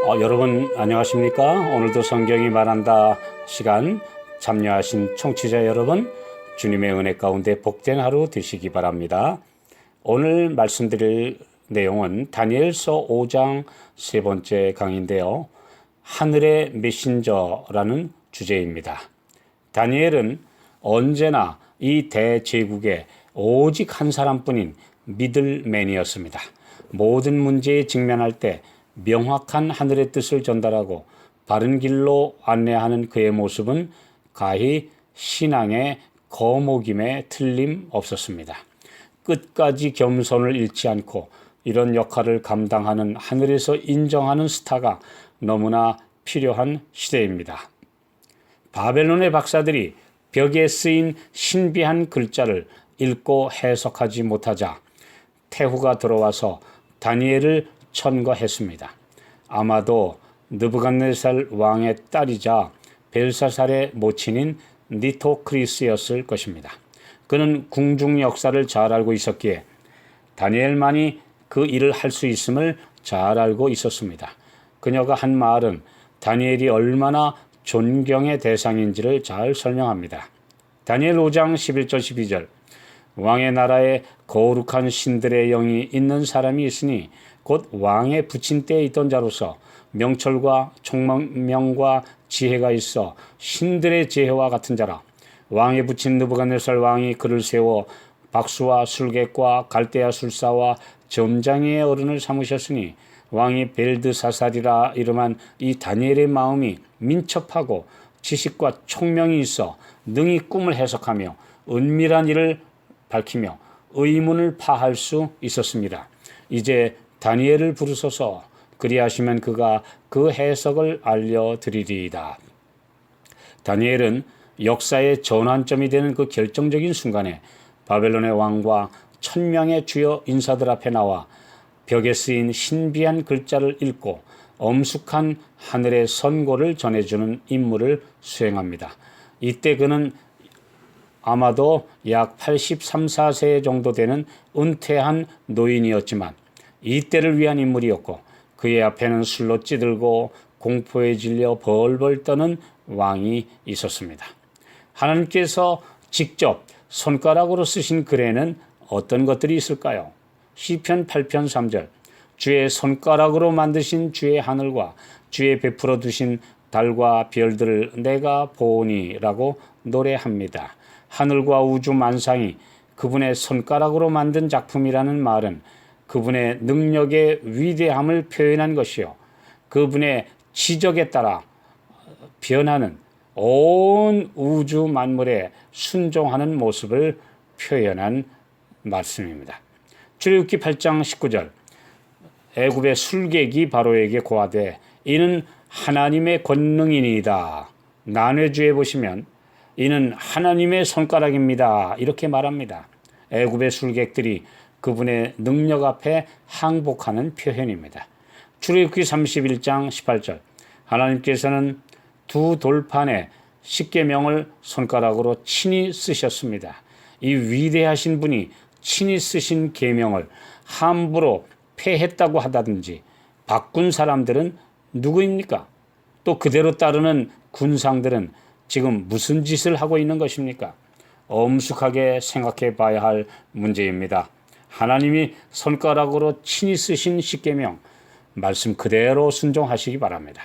여러분 안녕하십니까? 오늘도 성경이 말한다 시간 참여하신 청취자 여러분, 주님의 은혜 가운데 복된 하루 되시기 바랍니다. 오늘 말씀드릴 내용은 다니엘서 5장 세 번째 강의인데요. 하늘의 메신저라는 주제입니다. 다니엘은 언제나 이 대제국에 오직 한 사람뿐인 미들맨이었습니다. 모든 문제에 직면할 때 명확한 하늘의 뜻을 전달하고 바른 길로 안내하는 그의 모습은 가히 신앙의 거목임에 틀림없었습니다. 끝까지 겸손을 잃지 않고 이런 역할을 감당하는 하늘에서 인정하는 스타가 너무나 필요한 시대입니다. 바벨론의 박사들이 벽에 쓰인 신비한 글자를 읽고 해석하지 못하자 태후가 들어와서 다니엘을 천거했습니다. 아마도 느부갓네살 왕의 딸이자 벨사살의 모친인 니토크리스였을 것입니다. 그는 궁중 역사를 잘 알고 있었기에 다니엘만이 그 일을 할 수 있음을 잘 알고 있었습니다. 그녀가 한 말은 다니엘이 얼마나 존경의 대상인지를 잘 설명합니다. 다니엘 5장 11절 12절 왕의 나라에 거룩한 신들의 영이 있는 사람이 있으니 곧 왕의 부친 때에 있던 자로서 명철과 총명과 지혜가 있어 신들의 지혜와 같은 자라. 왕의 부친 느부갓네살 왕이 그를 세워 박수와 술객과 갈대아 술사와 점장의 어른을 삼으셨으니 왕이 벨드사살이라 이름한 이 다니엘의 마음이 민첩하고 지식과 총명이 있어 능히 꿈을 해석하며 은밀한 일을 밝히며 의문을 파할 수 있었습니다. 이제 다니엘을 부르소서. 그리하시면 그가 그 해석을 알려드리리이다. 다니엘은 역사의 전환점이 되는 그 결정적인 순간에 바벨론의 왕과 1000명의 주요 인사들 앞에 나와 벽에 쓰인 신비한 글자를 읽고 엄숙한 하늘의 선고를 전해주는 임무를 수행합니다. 이때 그는 아마도 약 83, 4세 정도 되는 은퇴한 노인이었지만 이때를 위한 인물이었고 그의 앞에는 술로 찌들고 공포에 질려 벌벌 떠는 왕이 있었습니다. 하나님께서 직접 손가락으로 쓰신 글에는 어떤 것들이 있을까요? 시편 8편 3절 주의 손가락으로 만드신 주의 하늘과 주의 베풀어 두신 달과 별들을 내가 보니라고 노래합니다. 하늘과 우주 만상이 그분의 손가락으로 만든 작품이라는 말은 그분의 능력의 위대함을 표현한 것이요, 그분의 지적에 따라 변하는 온 우주 만물에 순종하는 모습을 표현한 말씀입니다. 출애굽기 8장 19절 애굽의 술객이 바로에게 고하되 이는 하나님의 권능이니이다. 난회주에 보시면 이는 하나님의 손가락입니다. 이렇게 말합니다. 애굽의 술객들이 그분의 능력 앞에 항복하는 표현입니다. 출애굽기 31장 18절 하나님께서는 두 돌판에 십계명을 손가락으로 친히 쓰셨습니다. 이 위대하신 분이 친히 쓰신 계명을 함부로 폐했다고 하다든지 바꾼 사람들은 누구입니까? 또 그대로 따르는 군상들은 지금 무슨 짓을 하고 있는 것입니까? 엄숙하게 생각해 봐야 할 문제입니다. 하나님이 손가락으로 친히 쓰신 십계명 말씀 그대로 순종하시기 바랍니다.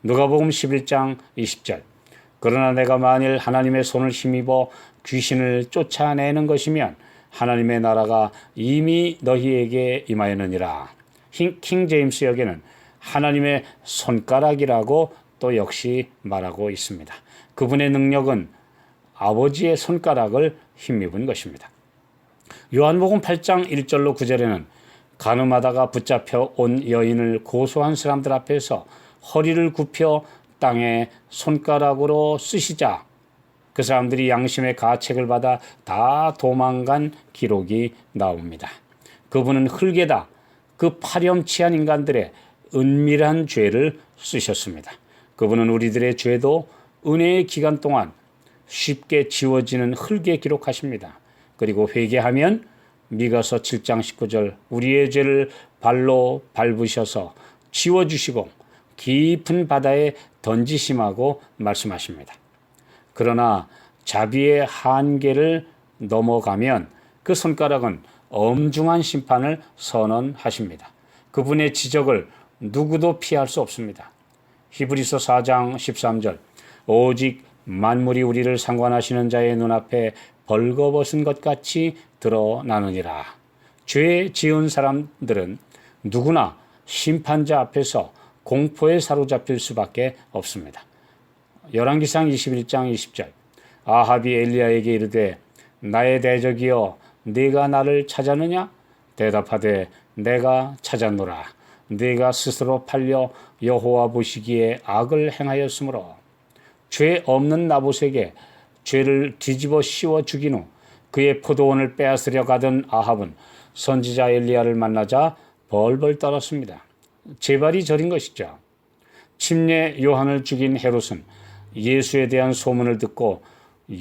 누가복음 11장 20절 그러나 내가 만일 하나님의 손을 힘입어 귀신을 쫓아내는 것이면 하나님의 나라가 이미 너희에게 임하였느니라. 킹 제임스 역에는 하나님의 손가락이라고 또 역시 말하고 있습니다. 그분의 능력은 아버지의 손가락을 힘입은 것입니다. 요한복음 8장 1절로 9절에는 간음하다가 붙잡혀 온 여인을 고소한 사람들 앞에서 허리를 굽혀 땅에 손가락으로 쓰시자 그 사람들이 양심의 가책을 받아 다 도망간 기록이 나옵니다. 그분은 흙에다 그 파렴치한 인간들의 은밀한 죄를 쓰셨습니다. 그분은 우리들의 죄도 은혜의 기간 동안 쉽게 지워지는 흙에 기록하십니다. 그리고 회개하면 미가서 7장 19절 우리의 죄를 발로 밟으셔서 지워주시고 깊은 바다에 던지심하고 말씀하십니다. 그러나 자비의 한계를 넘어가면 그 손가락은 엄중한 심판을 선언하십니다. 그분의 지적을 누구도 피할 수 없습니다. 히브리서 4장 13절 오직 만물이 우리를 상관하시는 자의 눈앞에 벌거벗은 것 같이 드러나느니라. 죄 지은 사람들은 누구나 심판자 앞에서 공포에 사로잡힐 수밖에 없습니다. 열왕기상 21장 20절 아합이 엘리야에게 이르되 나의 대적이여 네가 나를 찾았느냐? 대답하되 내가 찾았노라. 네가 스스로 팔려 여호와 보시기에 악을 행하였으므로. 죄 없는 나봇에게 죄를 뒤집어 씌워 죽인 후 그의 포도원을 빼앗으려 가던 아합은 선지자 엘리야를 만나자 벌벌 떨었습니다. 재발이 저린 것이죠. 침례 요한을 죽인 헤롯은 예수에 대한 소문을 듣고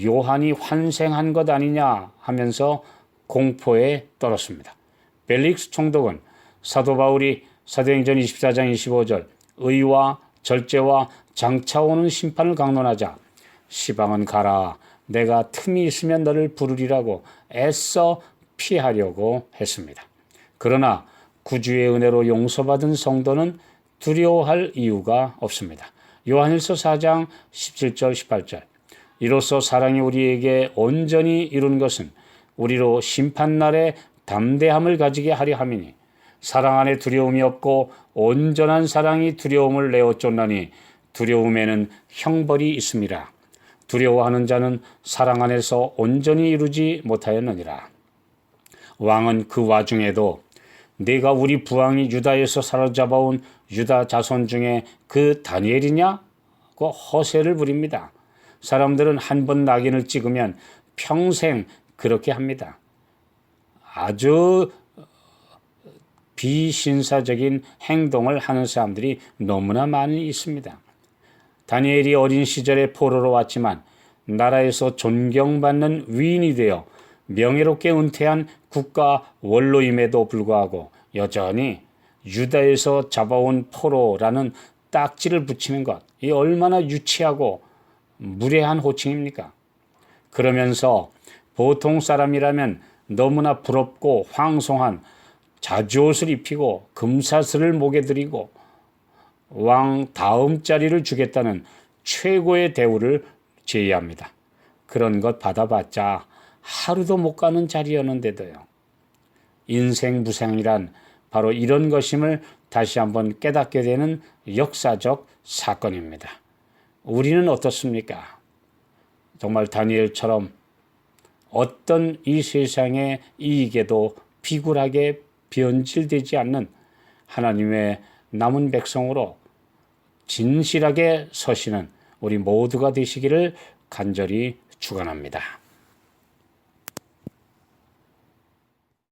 요한이 환생한 것 아니냐 하면서 공포에 떨었습니다. 벨릭스 총독은 사도 바울이 사도행전 24장 25절 의와 절제와 장차 오는 심판을 강론하자 시방은 가라 내가 틈이 있으면 너를 부르리라고 애써 피하려고 했습니다. 그러나 구주의 은혜로 용서받은 성도는 두려워할 이유가 없습니다. 요한일서 4장 17절 18절 이로써 사랑이 우리에게 온전히 이룬 것은 우리로 심판날에 담대함을 가지게 하려 함이니 사랑 안에 두려움이 없고 온전한 사랑이 두려움을 내어 쫓나니 두려움에는 형벌이 있음이라. 두려워하는 자는 사랑 안에서 온전히 이루지 못하였느니라. 왕은 그 와중에도 네가 우리 부왕이 유다에서 사로잡아온 유다 자손 중에 그 다니엘이냐고 허세를 부립니다. 사람들은 한 번 낙인을 찍으면 평생 그렇게 합니다. 아주 비신사적인 행동을 하는 사람들이 너무나 많이 있습니다. 다니엘이 어린 시절에 포로로 왔지만 나라에서 존경받는 위인이 되어 명예롭게 은퇴한 국가 원로임에도 불구하고 여전히 유다에서 잡아온 포로라는 딱지를 붙이는 것, 이 얼마나 유치하고 무례한 호칭입니까? 그러면서 보통 사람이라면 너무나 부럽고 황송한 자주옷을 입히고 금사슬을 목에 들이고 왕 다음 자리를 주겠다는 최고의 대우를 제의합니다. 그런 것 받아봤자 하루도 못 가는 자리였는데도요. 인생 무상이란 바로 이런 것임을 다시 한번 깨닫게 되는 역사적 사건입니다. 우리는 어떻습니까? 정말 다니엘처럼 어떤 이 세상의 이익에도 비굴하게 변질되지 않는 하나님의 남은 백성으로 진실하게 서시는 우리 모두가 되시기를 간절히 축원합니다.